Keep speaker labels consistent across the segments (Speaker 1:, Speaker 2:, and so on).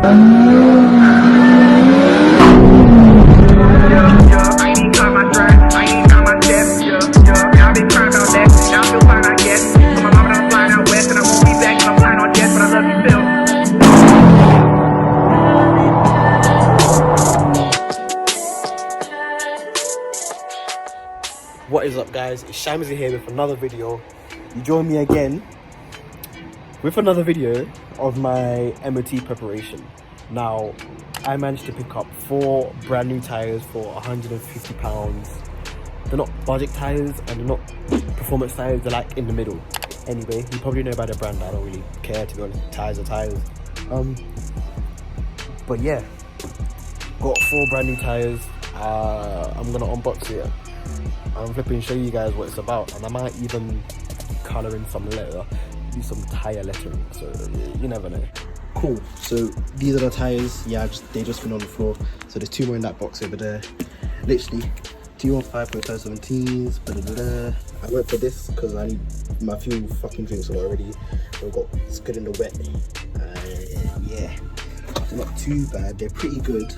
Speaker 1: What is up, guys? It's Shamsy here with another video. You join me again with another video of my M.O.T preparation. Now, I managed to pick up 4 brand new tyres for £150. They're not budget tyres and they're not performance tyres, they're like in the middle. Anyway, you probably know about the brand, I don't really care, to be honest. Tyres are tyres. But yeah, got 4 brand new tyres. I'm gonna unbox it. I'm flipping show you guys what it's about, and I might even colour in some letter, do some tyre lettering, so you never know. Cool, so these are the tyres. Yeah, they just been on the floor, so there's 2 more in that box over there. Literally 2 on 5.517s. I went for this because I need my few fucking drinks already. I've got it's good in the wet. Yeah, they're not too bad, they're pretty good.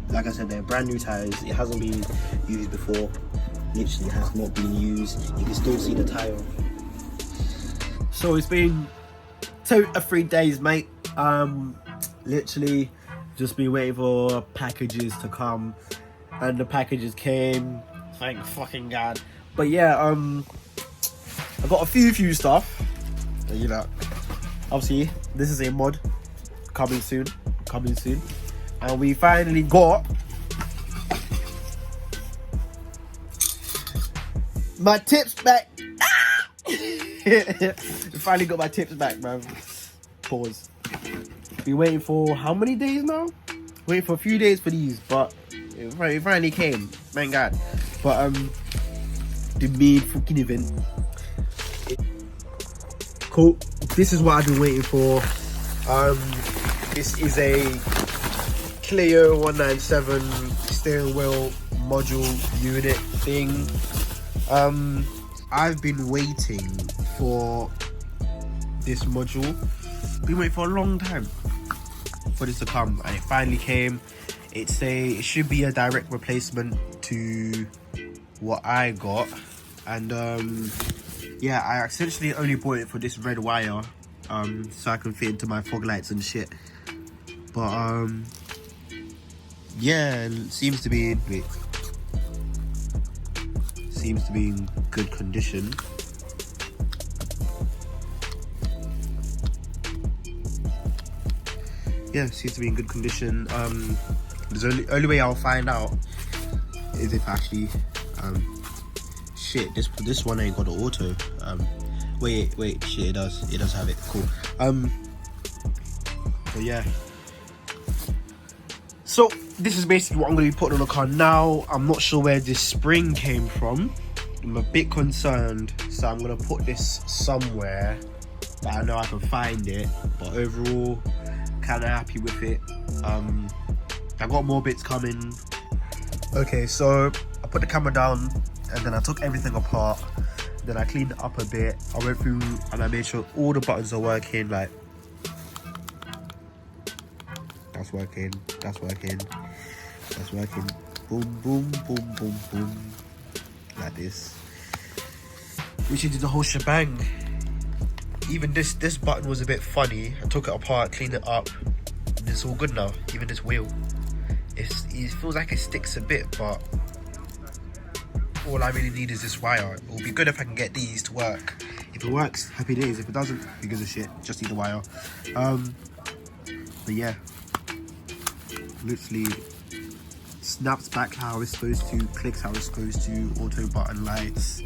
Speaker 1: Like I said, they're brand new tyres. It hasn't been used before. Literally has not been used. You can still see the tyre. So it's been 2 or 3 days, mate. Literally just been waiting for packages to come, and the packages came. Thank fucking God. But yeah, I got a few stuff. You know, obviously this is a mod coming soon. And we finally got my tips back. We finally got my tips back, man. Pause. Been waiting for how many days now? Waiting for a few days for these, but it finally came. Thank God. But the main fucking event. Cool. This is what I've been waiting for. This is a Clio 197 steering wheel module unit thing. I've been waiting for this module. Been waiting for a long time for this to come, and it finally came. It should be a direct replacement to what I got, and yeah, I essentially only bought it for this red wire, so I can fit into my fog lights and shit. But yeah, it seems to be in good condition. Yeah, seems to be in good condition. The only way I'll find out is if actually shit, this one ain't got an auto. Wait, shit, it does have it. Cool. But yeah. So this is basically what I'm going to be putting on the car now. I'm not sure where this spring came from. I'm a bit concerned, so I'm going to put this somewhere that I know I can find it. But overall, kind of happy with it. I got more bits coming. Okay, so I put the camera down and then I took everything apart. Then I cleaned it up a bit. I went through and I made sure all the buttons are working. Like, that's working. Boom, boom, boom, boom, boom. Like this. We should do the whole shebang. Even this button was a bit funny. I took it apart, cleaned it up, and it's all good now. Even this wheel. It feels like it sticks a bit, but all I really need is this wire. It will be good if I can get these to work. If it works, happy days. If it doesn't, who gives a shit? Just need the wire. But yeah. Literally snaps back how it's supposed to, clicks how it's supposed to, auto button lights.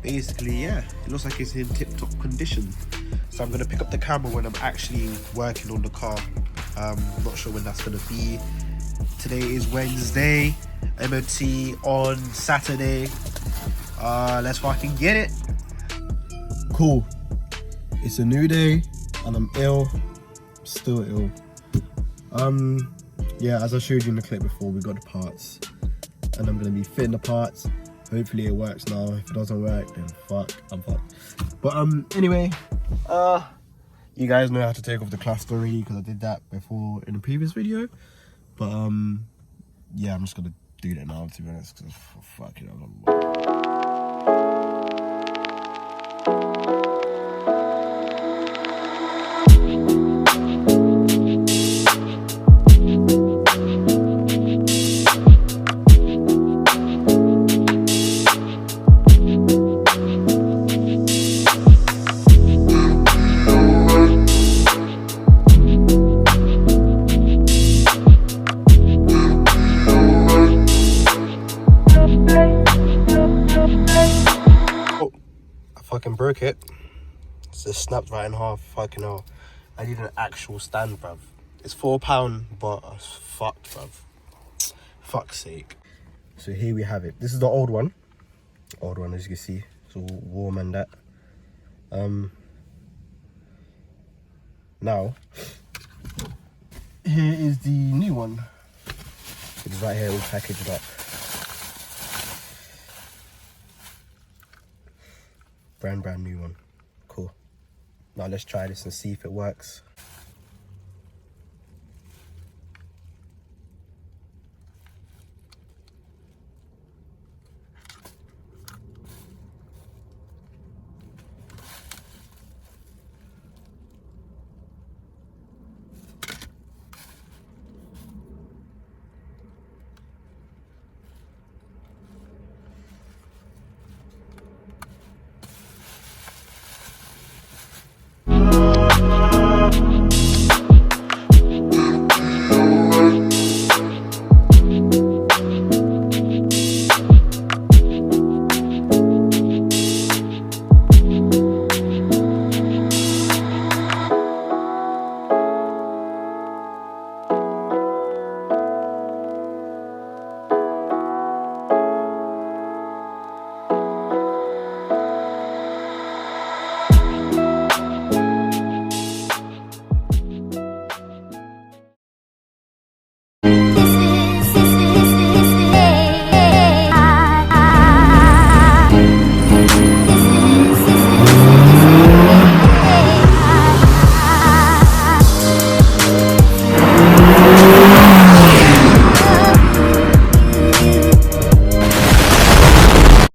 Speaker 1: Basically, yeah, it looks like it's in tip-top condition. So I'm going to pick up the camera when I'm actually working on the car. Not sure when that's going to be. Today is Wednesday, M.O.T on Saturday. Let's fucking get it. Cool. It's a new day and I'm ill. Still ill. Yeah, as I showed you in the clip before, we got the parts and I'm gonna be fitting the parts. Hopefully it works now. If it doesn't work, then fuck, I'm fucked. But anyway, You guys know how to take off the clasp already because I did that before in a previous video. But yeah, I'm just gonna do that now, to be honest, because fucking fucking broke it. It's just snapped right in half. Fucking hell. I need an actual stand, bruv. It's £4, but it's fucked, bruv. Fuck's sake. So here we have it. This is the old one. Old one, as you can see. It's all warm and that. Now, here is the new one. It's right here, all packaged up. Brand new one. Cool. Now let's try this and see if it works.